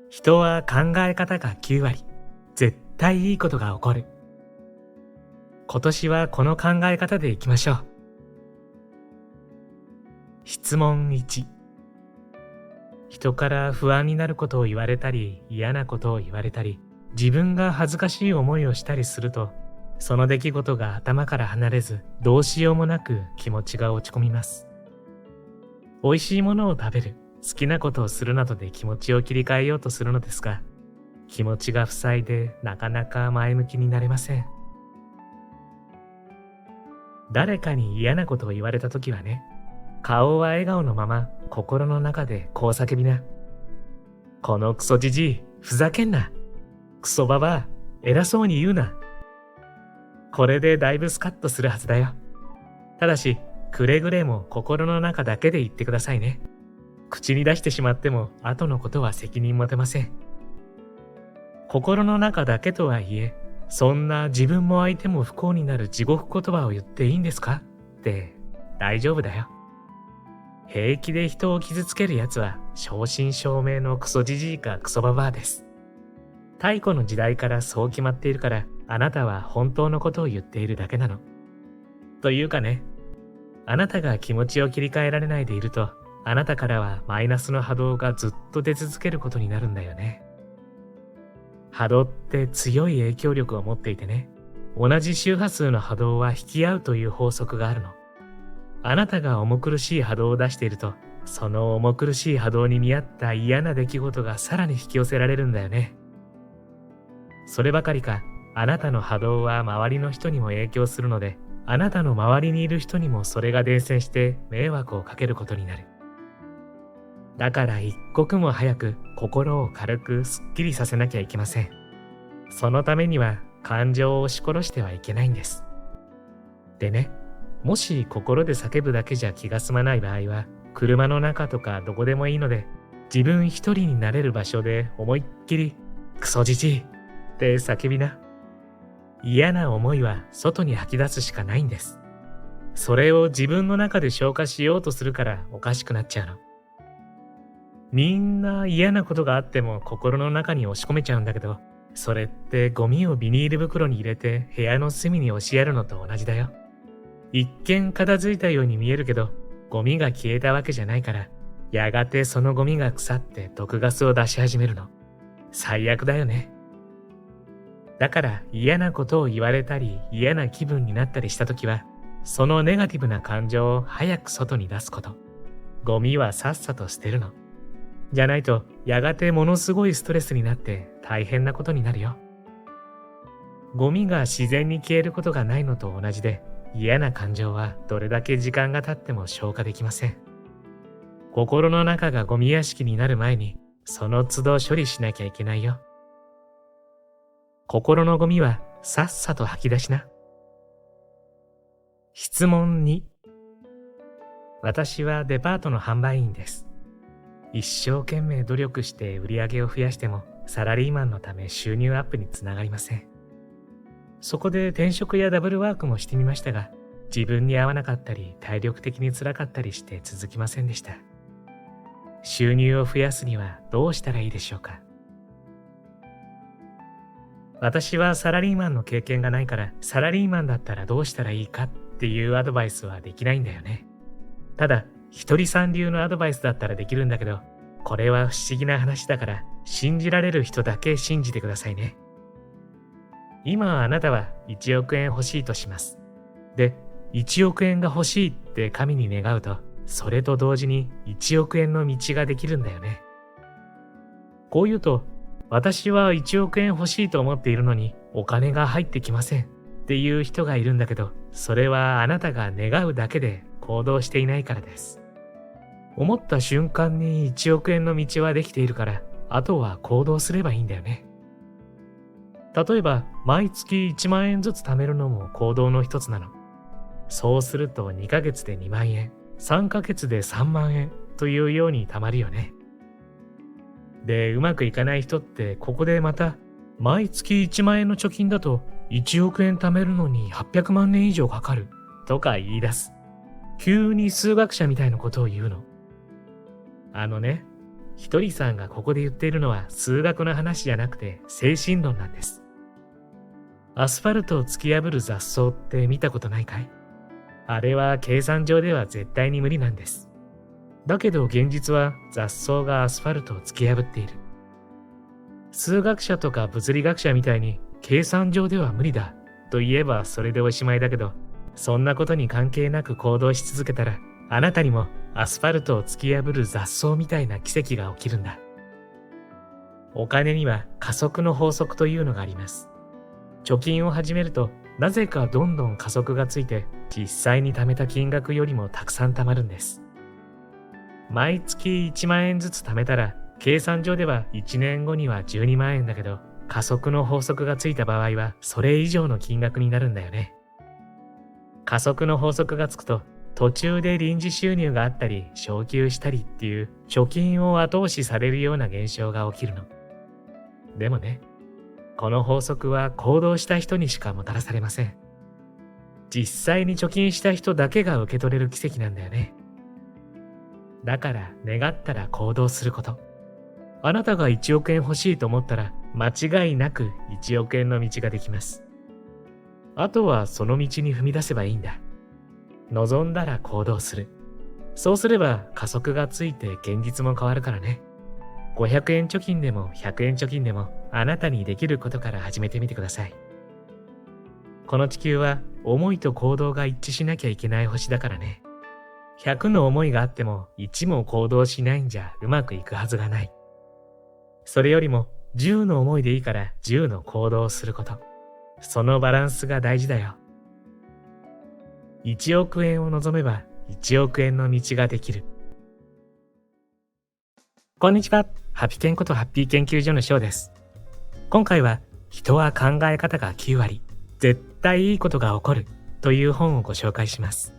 人は考え方が9割。絶対いいことが起こる。今年はこの考え方でいきましょう。質問1。人から不安になることを言われたり、嫌なことを言われたり、自分が恥ずかしい思いをしたりすると、その出来事が頭から離れず、どうしようもなく気持ちが落ち込みます。美味しいものを食べる、好きなことをするなどで気持ちを切り替えようとするのですが、気持ちが塞いでなかなか前向きになれません。誰かに嫌なことを言われたときはね、顔は笑顔のまま心の中でこう叫びな。このクソじじい、ふざけんな。クソババア、偉そうに言うな。これでだいぶスカッとするはずだよ。ただし、くれぐれも心の中だけで言ってくださいね。口に出してしまっても後のことは責任持てません。心の中だけとはいえ、そんな自分も相手も不幸になる地獄言葉を言っていいんですかって大丈夫だよ。平気で人を傷つけるやつは正真正銘のクソじじいかクソババアです。太古の時代からそう決まっているから、あなたは本当のことを言っているだけなの。というかね、あなたが気持ちを切り替えられないでいると、あなたからはマイナスの波動がずっと出続けることになるんだよね。波動って強い影響力を持っていてね、同じ周波数の波動は引き合うという法則があるの。あなたが重苦しい波動を出していると、その重苦しい波動に見合った嫌な出来事がさらに引き寄せられるんだよね。そればかりか、あなたの波動は周りの人にも影響するので、あなたの周りにいる人にもそれが伝染して迷惑をかけることになる。だから一刻も早く心を軽くすっきりさせなきゃいけません。そのためには感情を押し殺してはいけないんです。でね、もし心で叫ぶだけじゃ気が済まない場合は、車の中とかどこでもいいので、自分一人になれる場所で思いっきりクソじじいって叫びな。嫌な思いは外に吐き出すしかないんです。それを自分の中で消化しようとするからおかしくなっちゃうの。みんな嫌なことがあっても心の中に押し込めちゃうんだけど、それってゴミをビニール袋に入れて部屋の隅に押しやるのと同じだよ。一見片付いたように見えるけど、ゴミが消えたわけじゃないから、やがてそのゴミが腐って毒ガスを出し始めるの。最悪だよね。だから嫌なことを言われたり嫌な気分になったりしたときは、そのネガティブな感情を早く外に出すこと。ゴミはさっさと捨てるの。じゃないとやがてものすごいストレスになって大変なことになるよ。ゴミが自然に消えることがないのと同じで、嫌な感情はどれだけ時間が経っても消化できません。心の中がゴミ屋敷になる前に、その都度処理しなきゃいけないよ。心のゴミはさっさと吐き出しな。質問2。私はデパートの販売員です。一生懸命努力して売り上げを増やしても、サラリーマンのため収入アップにつながりません。そこで転職やダブルワークもしてみましたが、自分に合わなかったり体力的に辛かったりして続きませんでした。収入を増やすにはどうしたらいいでしょうか。私はサラリーマンの経験がないから、サラリーマンだったらどうしたらいいかっていうアドバイスはできないんだよね。ただ、ひとりさん流のアドバイスだったらできるんだけど、これは不思議な話だから、信じられる人だけ信じてくださいね。今あなたは1億円欲しいとします。で、1億円が欲しいって神に願うと、それと同時に1億円の道ができるんだよね。こう言うと、私は1億円欲しいと思っているのにお金が入ってきませんっていう人がいるんだけど、それはあなたが願うだけで行動していないからです。思った瞬間に1億円の道はできているから、あとは行動すればいいんだよね。例えば、毎月1万円ずつ貯めるのも行動の一つなの。そうすると2ヶ月で2万円、3ヶ月で3万円というように貯まるよね。で、うまくいかない人ってここでまた、毎月1万円の貯金だと1億円貯めるのに800万年以上かかるとか言い出す。急に数学者みたいなことを言うの。ひとりさんがここで言っているのは数学の話じゃなくて精神論なんです。アスファルトを突き破る雑草って見たことないかい？あれは計算上では絶対に無理なんです。だけど現実は雑草がアスファルトを突き破っている。数学者とか物理学者みたいに計算上では無理だと言えばそれでおしまいだけど、そんなことに関係なく行動し続けたら、あなたにもアスファルトを突き破る雑草みたいな奇跡が起きるんだ。お金には加速の法則というのがあります。貯金を始めると、なぜかどんどん加速がついて、実際に貯めた金額よりもたくさん貯まるんです。毎月1万円ずつ貯めたら、計算上では1年後には12万円だけど、加速の法則がついた場合はそれ以上の金額になるんだよね。加速の法則がつくと、途中で臨時収入があったり昇給したりっていう貯金を後押しされるような現象が起きるの。でもね、この法則は行動した人にしかもたらされません。実際に貯金した人だけが受け取れる奇跡なんだよね。だから願ったら行動すること。あなたが1億円欲しいと思ったら間違いなく1億円の道ができます。あとはその道に踏み出せばいいんだ。望んだら行動する。そうすれば加速がついて現実も変わるからね。500円貯金でも100円貯金でもあなたにできることから始めてみてください。この地球は思いと行動が一致しなきゃいけない星だからね。100の思いがあっても1も行動しないんじゃうまくいくはずがない。それよりも10の思いでいいから10の行動をすること。そのバランスが大事だよ。1億円を望めば1億円の道ができる。こんにちは。ハピケンことハッピー研究所のショウです。今回は人は考え方が9割、絶対いいことが起こるという本をご紹介します。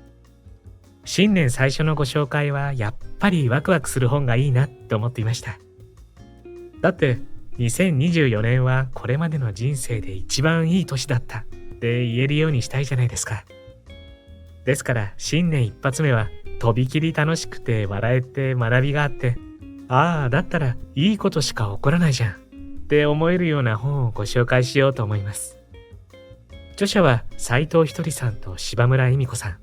新年最初のご紹介はやっぱりワクワクする本がいいなって思っていました。だって2024年はこれまでの人生で一番いい年だったって言えるようにしたいじゃないですか。ですから新年一発目はとびきり楽しくて笑えて学びがあって、ああだったらいいことしか起こらないじゃんって思えるような本をご紹介しようと思います。著者は斉藤ひとりさんと柴村恵美子さん。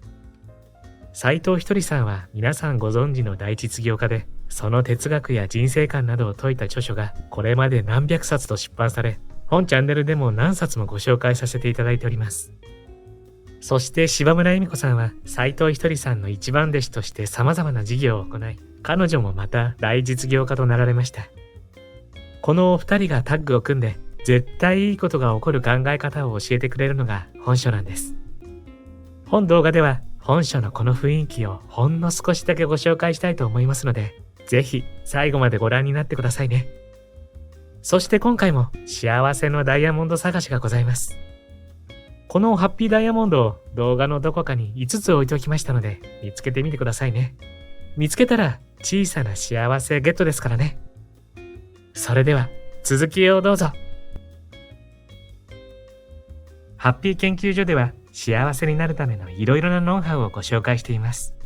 斉藤ひとりさんは皆さんご存知の大実業家で、その哲学や人生観などを説いた著書がこれまで何百冊と出版され、本チャンネルでも何冊もご紹介させていただいております。そして柴村恵美子さんは斉藤ひとりさんの一番弟子として様々な事業を行い、彼女もまた大実業家となられました。このお二人がタッグを組んで絶対いいことが起こる考え方を教えてくれるのが本書なんです。本動画では本書のこの雰囲気をほんの少しだけご紹介したいと思いますので、ぜひ最後までご覧になってくださいね。そして今回も幸せのダイヤモンド探しがございます。このハッピーダイヤモンドを動画のどこかに5つ置いておきましたので、見つけてみてくださいね。見つけたら小さな幸せゲットですからね。それでは続きをどうぞ。ハッピー研究所では幸せになるためのいろいろなノウハウをご紹介しています。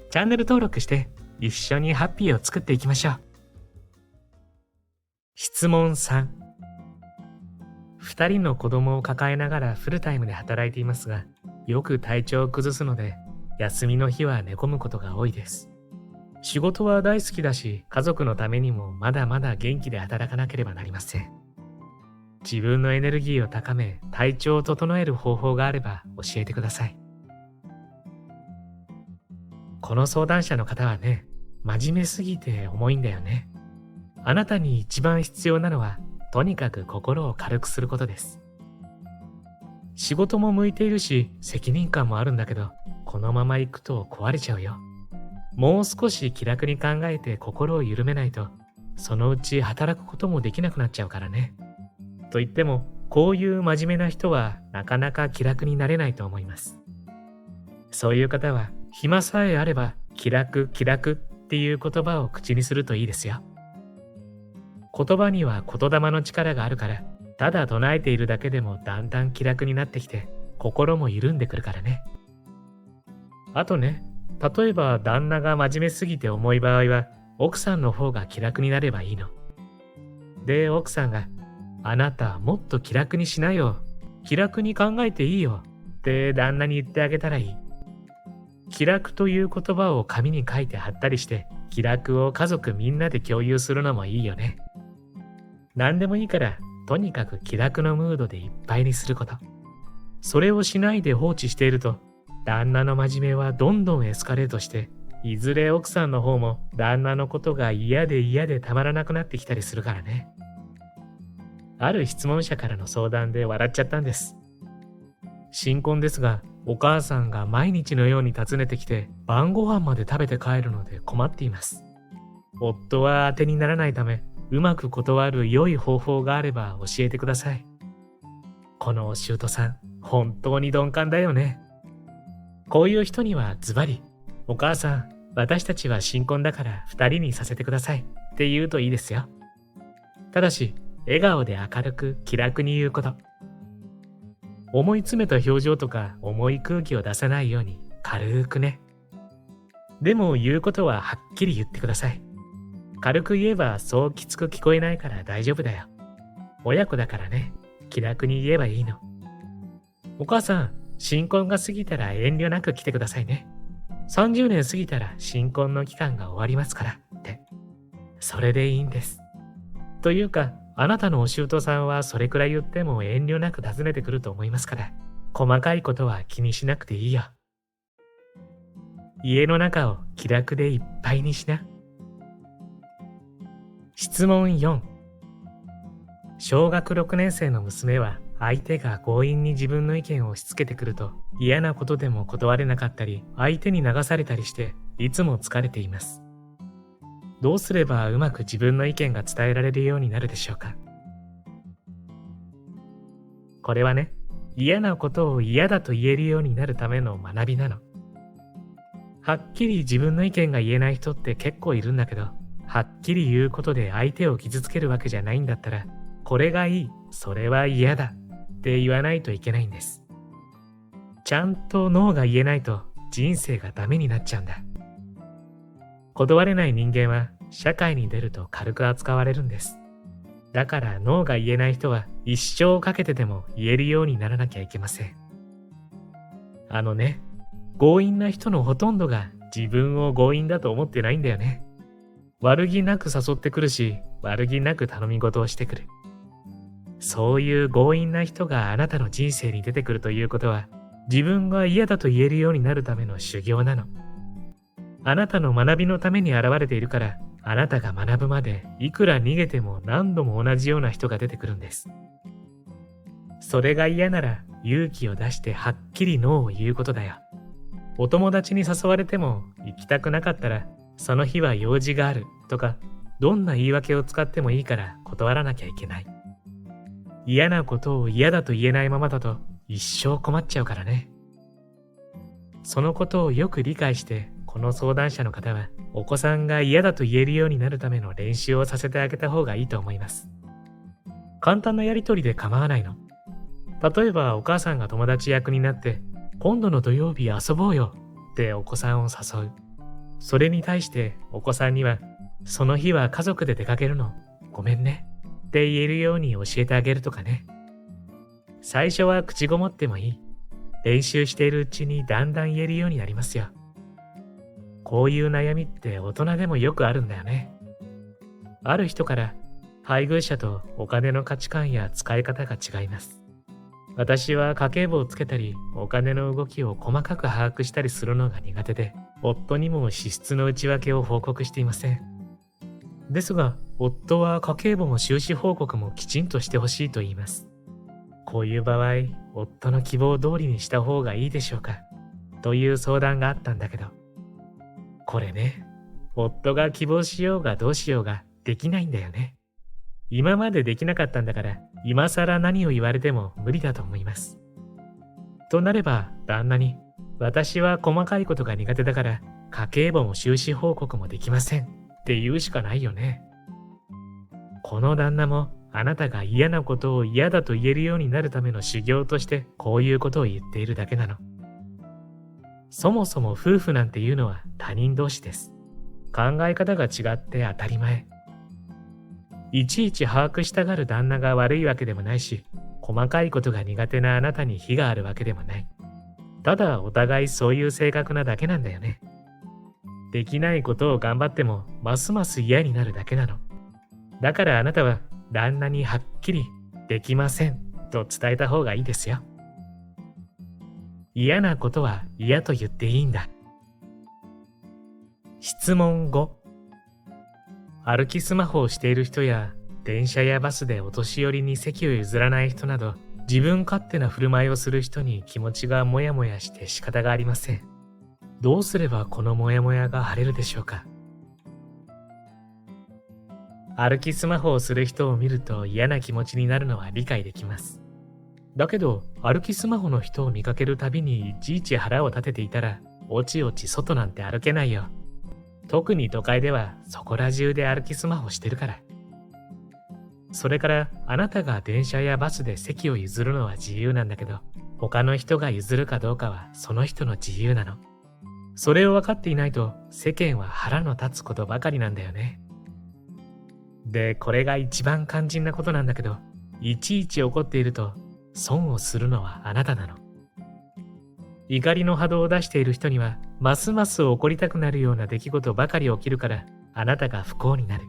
チャンネル登録して一緒にハッピーを作っていきましょう。質問3。2人の子供を抱えながらフルタイムで働いていますが、よく体調を崩すので、休みの日は寝込むことが多いです。仕事は大好きだし、家族のためにもまだまだ元気で働かなければなりません。自分のエネルギーを高め、体調を整える方法があれば教えてください。この相談者の方はね、真面目すぎて重いんだよね。あなたに一番必要なのは、とにかく心を軽くすることです。仕事も向いているし、責任感もあるんだけど、このまま行くと壊れちゃうよ。もう少し気楽に考えて心を緩めないと、そのうち働くこともできなくなっちゃうからね。と言っても、こういう真面目な人はなかなか気楽になれないと思います。そういう方は、暇さえあれば気楽気楽っていう言葉を口にするといいですよ。言葉には言霊の力があるから、ただ唱えているだけでもだんだん気楽になってきて、心も緩んでくるからね。あとね、例えば旦那が真面目すぎて重い場合は、奥さんの方が気楽になればいいの。で、奥さんが、あなたもっと気楽にしなよ。気楽に考えていいよ。って旦那に言ってあげたらいい。気楽という言葉を紙に書いて貼ったりして、気楽を家族みんなで共有するのもいいよね。何でもいいから、とにかく気楽のムードでいっぱいにすること。それをしないで放置していると、旦那の真面目はどんどんエスカレートして、いずれ奥さんの方も旦那のことが嫌で嫌でたまらなくなってきたりするからね。ある質問者からの相談で笑っちゃったんです。新婚ですが、お母さんが毎日のように訪ねてきて、晩ご飯まで食べて帰るので困っています。夫は当てにならないため、うまく断る良い方法があれば教えてください。このお舅さん、本当に鈍感だよね。こういう人にはズバリ、お母さん、私たちは新婚だから2人にさせてくださいって言うといいですよ。ただし、笑顔で明るく気楽に言うこと。思い詰めた表情とか重い空気を出さないように軽くね。でも言うことははっきり言ってください。軽く言えばそうきつく聞こえないから大丈夫だよ。親子だからね、気楽に言えばいいの。お母さん、新婚が過ぎたら遠慮なく来てくださいね。30年過ぎたら新婚の期間が終わりますからって。それでいいんです。というか、あなたのお舅さんはそれくらい言っても遠慮なく訪ねてくると思いますから、細かいことは気にしなくていいよ。家の中を気楽でいっぱいにしな。質問4。小学6年生の娘は相手が強引に自分の意見を押し付けてくると嫌なことでも断れなかったり相手に流されたりしていつも疲れています。どうすればうまく自分の意見が伝えられるようになるでしょうか。これはね、嫌なことを嫌だと言えるようになるための学びなの。はっきり自分の意見が言えない人って結構いるんだけど、はっきり言うことで相手を傷つけるわけじゃないんだったら、これがいい、それは嫌だって言わないといけないんです。ちゃんとノーが言えないと人生がダメになっちゃうんだ。断れない人間は社会に出ると軽く扱われるんです。だからノーが言えない人は一生かけてでも言えるようにならなきゃいけません。強引な人のほとんどが自分を強引だと思ってないんだよね。悪気なく誘ってくるし、悪気なく頼み事をしてくる。そういう強引な人があなたの人生に出てくるということは、自分が嫌だと言えるようになるための修行なの。あなたの学びのために現れているから、あなたが学ぶまでいくら逃げても何度も同じような人が出てくるんです。それが嫌なら勇気を出してはっきりノーを言うことだよ。お友達に誘われても行きたくなかったら、その日は用事があるとか、どんな言い訳を使ってもいいから断らなきゃいけない。嫌なことを嫌だと言えないままだと一生困っちゃうからね。そのことをよく理解して、この相談者の方はお子さんが嫌だと言えるようになるための練習をさせてあげた方がいいと思います。簡単なやりとりで構わないの。例えばお母さんが友達役になって、今度の土曜日遊ぼうよってお子さんを誘う。それに対してお子さんには、その日は家族で出かけるの、ごめんねって言えるように教えてあげるとかね。最初は口ごもってもいい。練習しているうちにだんだん言えるようになりますよ。こういう悩みって大人でもよくあるんだよね。ある人から、配偶者とお金の価値観や使い方が違います。私は家計簿をつけたり、お金の動きを細かく把握したりするのが苦手で、夫にも支出の内訳を報告していません。ですが、夫は家計簿も収支報告もきちんとしてほしいと言います。こういう場合、夫の希望通りにした方がいいでしょうかという相談があったんだけど、これね、夫が希望しようがどうしようができないんだよね。今までできなかったんだから、今更何を言われても無理だと思います。となれば、旦那に、私は細かいことが苦手だから、家計簿も収支報告もできませんって言うしかないよね。この旦那も、あなたが嫌なことを嫌だと言えるようになるための修行として、こういうことを言っているだけなの。そもそも夫婦なんていうのは他人同士です。考え方が違って当たり前。いちいち把握したがる旦那が悪いわけでもないし、細かいことが苦手なあなたに非があるわけでもない。ただお互いそういう性格なだけなんだよね。できないことを頑張ってもますます嫌になるだけなの。だからあなたは旦那にはっきりできませんと伝えた方がいいですよ。嫌なことは嫌と言っていいんだ。質問5。歩きスマホをしている人や電車やバスでお年寄りに席を譲らない人など、自分勝手な振る舞いをする人に気持ちがモヤモヤして仕方がありません。どうすればこのモヤモヤが晴れるでしょうか。歩きスマホをする人を見ると嫌な気持ちになるのは理解できます。だけど歩きスマホの人を見かけるたびにいちいち腹を立てていたら、おちおち外なんて歩けないよ。特に都会ではそこら中で歩きスマホしてるから。それからあなたが電車やバスで席を譲るのは自由なんだけど、他の人が譲るかどうかはその人の自由なの。それを分かっていないと世間は腹の立つことばかりなんだよね。で、これが一番肝心なことなんだけど、いちいち怒っていると損をするのはあなたなの。怒りの波動を出している人にはますます怒りたくなるような出来事ばかり起きるから、あなたが不幸になる。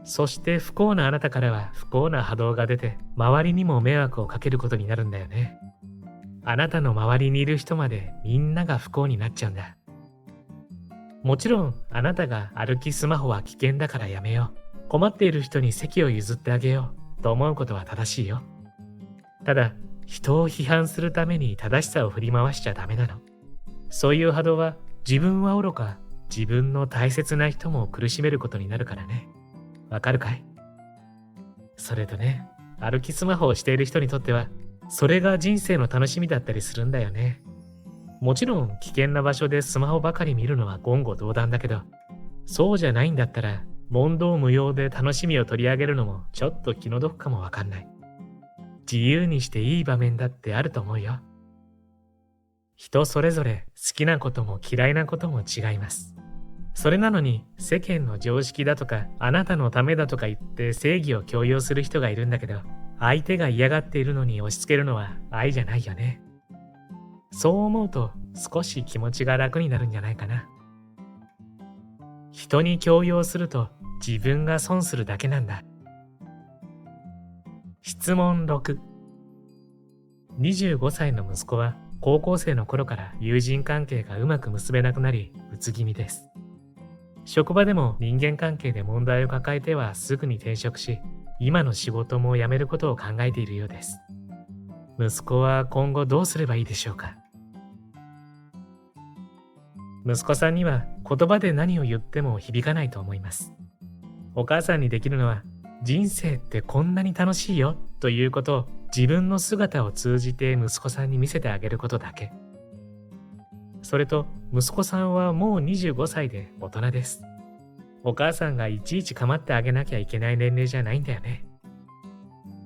そして不幸なあなたからは不幸な波動が出て、周りにも迷惑をかけることになるんだよね。あなたの周りにいる人までみんなが不幸になっちゃうんだ。もちろんあなたが歩きスマホは危険だからやめよう、困っている人に席を譲ってあげようと思うことは正しいよ。ただ人を批判するために正しさを振り回しちゃダメなの。そういう波動は自分は愚か、自分の大切な人も苦しめることになるからね。わかるかい？それとね、歩きスマホをしている人にとってはそれが人生の楽しみだったりするんだよね。もちろん危険な場所でスマホばかり見るのは言語道断だけど、そうじゃないんだったら問答無用で楽しみを取り上げるのもちょっと気の毒かもわかんない。自由にしていい場面だってあると思うよ。人それぞれ好きなことも嫌いなことも違います。それなのに世間の常識だとかあなたのためだとか言って正義を強要する人がいるんだけど、相手が嫌がっているのに押し付けるのは愛じゃないよね。そう思うと少し気持ちが楽になるんじゃないかな。人に強要すると自分が損するだけなんだ。質問6。25歳の息子は高校生の頃から友人関係がうまく結べなくなり、うつ気味です。職場でも人間関係で問題を抱えてはすぐに転職し、今の仕事も辞めることを考えているようです。息子は今後どうすればいいでしょうか。息子さんには言葉で何を言っても響かないと思います。お母さんにできるのは、人生ってこんなに楽しいよということを自分の姿を通じて息子さんに見せてあげることだけ。それと息子さんはもう25歳で大人です。お母さんがいちいち構ってあげなきゃいけない年齢じゃないんだよね。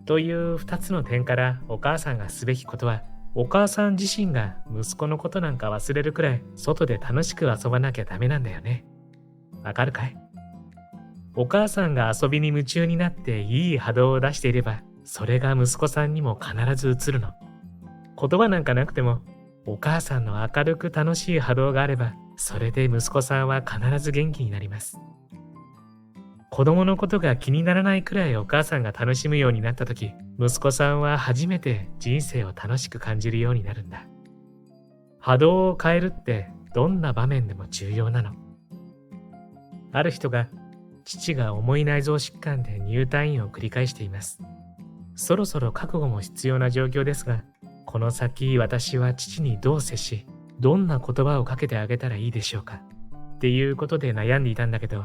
という2つの点からお母さんがすべきことは、お母さん自身が息子のことなんか忘れるくらい外で楽しく遊ばなきゃダメなんだよね。わかるかい？お母さんが遊びに夢中になっていい波動を出していれば、それが息子さんにも必ず映るの。言葉なんかなくても、お母さんの明るく楽しい波動があれば、それで息子さんは必ず元気になります。子供のことが気にならないくらいお母さんが楽しむようになったとき、息子さんは初めて人生を楽しく感じるようになるんだ。波動を変えるってどんな場面でも重要なの。ある人が、父が重い内臓疾患で入退院を繰り返しています。そろそろ覚悟も必要な状況ですが、この先私は父にどう接し、どんな言葉をかけてあげたらいいでしょうかっていうことで悩んでいたんだけど、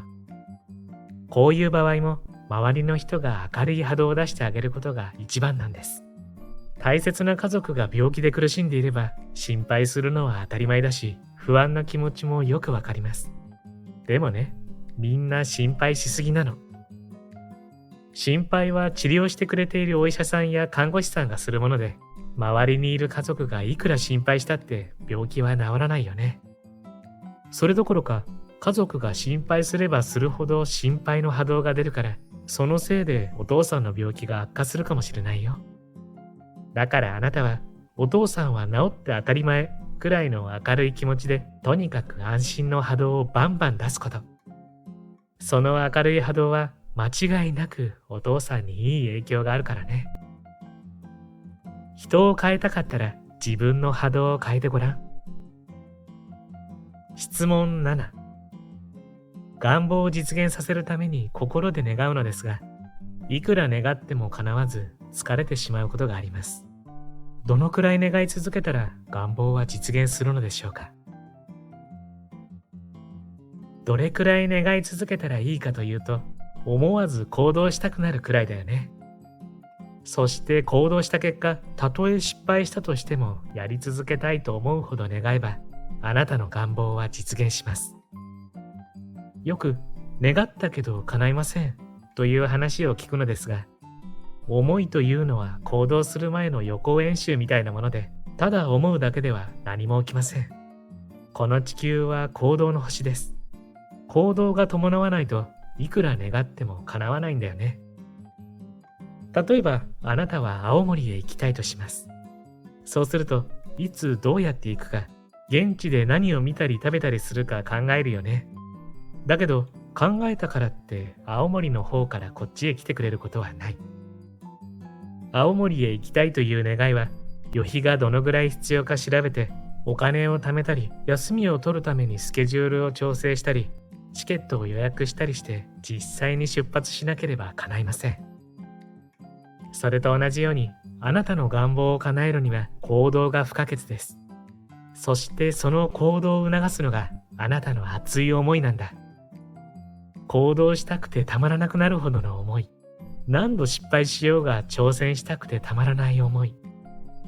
こういう場合も周りの人が明るい波動を出してあげることが一番なんです。大切な家族が病気で苦しんでいれば心配するのは当たり前だし、不安な気持ちもよくわかります。でもね、みんな心配しすぎなの。心配は治療してくれているお医者さんや看護師さんがするもので、周りにいる家族がいくら心配したって病気は治らないよね。それどころか、家族が心配すればするほど心配の波動が出るから、そのせいでお父さんの病気が悪化するかもしれないよ。だからあなたは、お父さんは治って当たり前くらいの明るい気持ちで、とにかく安心の波動をバンバン出すこと。その明るい波動は間違いなくお父さんにいい影響があるからね。人を変えたかったら自分の波動を変えてごらん。質問7。願望を実現させるために心で願うのですが、いくら願っても叶わず疲れてしまうことがあります。どのくらい願い続けたら願望は実現するのでしょうか。どれくらい願い続けたらいいかというと、思わず行動したくなるくらいだよね。そして行動した結果、たとえ失敗したとしてもやり続けたいと思うほど願えば、あなたの願望は実現します。よく願ったけど叶いませんという話を聞くのですが、思いというのは行動する前の予行演習みたいなもので、ただ思うだけでは何も起きません。この地球は行動の星です。行動が伴わないといくら願っても叶わないんだよね。例えばあなたは青森へ行きたいとします。そうすると、いつどうやって行くか、現地で何を見たり食べたりするか考えるよね。だけど考えたからって青森の方からこっちへ来てくれることはない。青森へ行きたいという願いは、旅費がどのぐらい必要か調べて、お金を貯めたり、休みを取るためにスケジュールを調整したり、チケットを予約したりして実際に出発しなければ叶いません。それと同じように、あなたの願望を叶えるには行動が不可欠です。そしてその行動を促すのがあなたの熱い思いなんだ。行動したくてたまらなくなるほどの思い。何度失敗しようが挑戦したくてたまらない思い。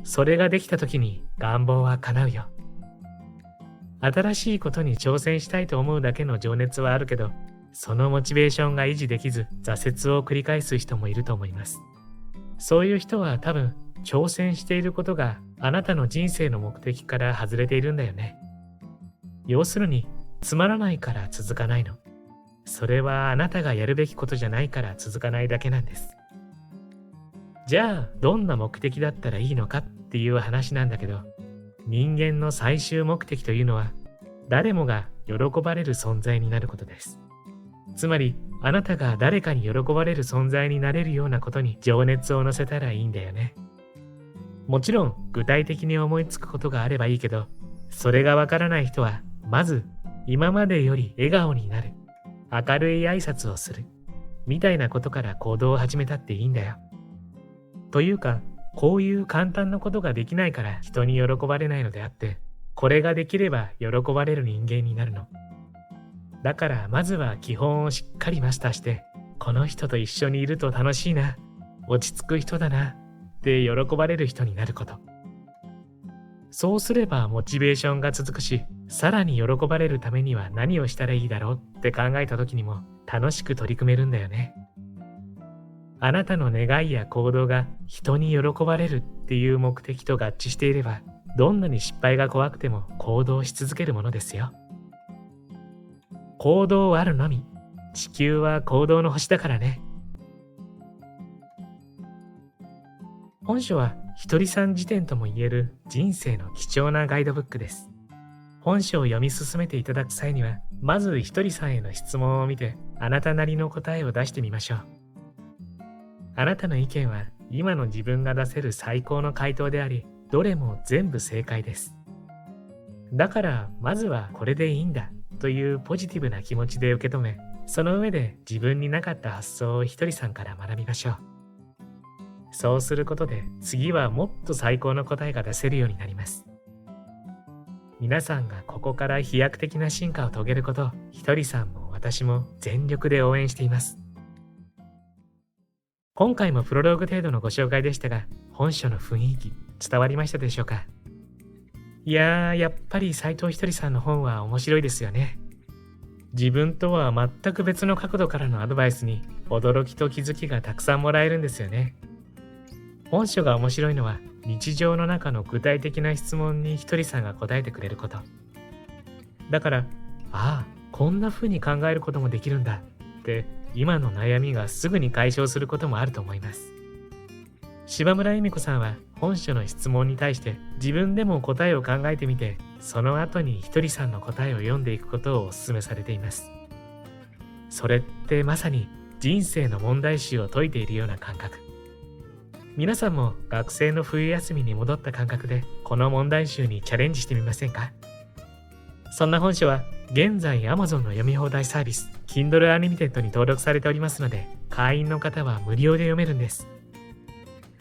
それができた時に願望は叶うよ。新しいことに挑戦したいと思うだけの情熱はあるけど、そのモチベーションが維持できず挫折を繰り返す人もいると思います。そういう人は多分挑戦していることがあなたの人生の目的から外れているんだよね。要するに、つまらないから続かないの。それはあなたがやるべきことじゃないから続かないだけなんです。じゃあどんな目的だったらいいのかっていう話なんだけど、人間の最終目的というのは誰もが喜ばれる存在になることです。つまりあなたが誰かに喜ばれる存在になれるようなことに情熱を乗せたらいいんだよね。もちろん具体的に思いつくことがあればいいけど、それがわからない人はまず今までより笑顔になる、明るい挨拶をするみたいなことから行動を始めたっていいんだよ。というか、こういう簡単なことができないから人に喜ばれないのであって、これができれば喜ばれる人間になるの。だからまずは基本をしっかりマスターして、この人と一緒にいると楽しいな、落ち着く人だなって喜ばれる人になること。そうすればモチベーションが続くし、さらに喜ばれるためには何をしたらいいだろうって考えた時にも楽しく取り組めるんだよね。あなたの願いや行動が人に喜ばれるっていう目的と合致していれば、どんなに失敗が怖くても行動し続けるものですよ。行動あるのみ。地球は行動の星だからね。本書はひとりさん辞典とも言える人生の貴重なガイドブックです。本書を読み進めていただく際には、まずひとりさんへの質問を見て、あなたなりの答えを出してみましょう。あなたの意見は今の自分が出せる最高の回答であり、どれも全部正解です。だからまずはこれでいいんだというポジティブな気持ちで受け止め、その上で自分になかった発想をひとりさんから学びましょう。そうすることで次はもっと最高の答えが出せるようになります。皆さんがここから飛躍的な進化を遂げることをひとりさんも私も全力で応援しています。今回もプロローグ程度のご紹介でしたが、本書の雰囲気伝わりましたでしょうか？いやー、やっぱり斉藤ひとりさんの本は面白いですよね。自分とは全く別の角度からのアドバイスに驚きと気づきがたくさんもらえるんですよね。本書が面白いのは日常の中の具体的な質問にひとりさんが答えてくれること。だから、ああ、こんな風に考えることもできるんだって今の悩みがすぐに解消することもあると思います。柴村恵美子さんは本書の質問に対して自分でも答えを考えてみて、その後にひとりさんの答えを読んでいくことをお勧めされています。それってまさに人生の問題集を解いているような感覚。皆さんも学生の冬休みに戻った感覚でこの問題集にチャレンジしてみませんか？そんな本書は現在 Amazon の読み放題サービス Kindle Unlimited に登録されておりますので、会員の方は無料で読めるんです。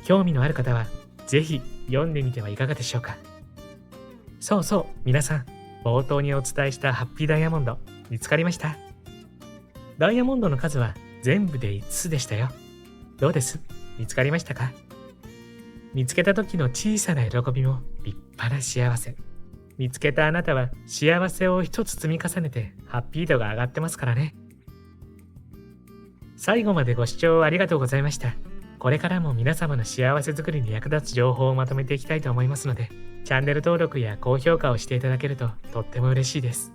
興味のある方はぜひ読んでみてはいかがでしょうか。そうそう、皆さん、冒頭にお伝えしたハッピーダイヤモンド見つかりました？ダイヤモンドの数は全部で5つでしたよ。どうです？見つかりましたか？見つけた時の小さな喜びも立派な幸せ。見つけたあなたは幸せを一つ積み重ねてハッピー度が上がってますからね。最後までご視聴ありがとうございました。これからも皆様の幸せづくりに役立つ情報をまとめていきたいと思いますので、チャンネル登録や高評価をしていただけるととっても嬉しいです。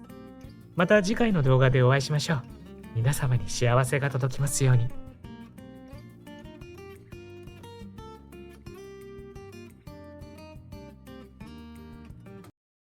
また次回の動画でお会いしましょう。皆様に幸せが届きますように。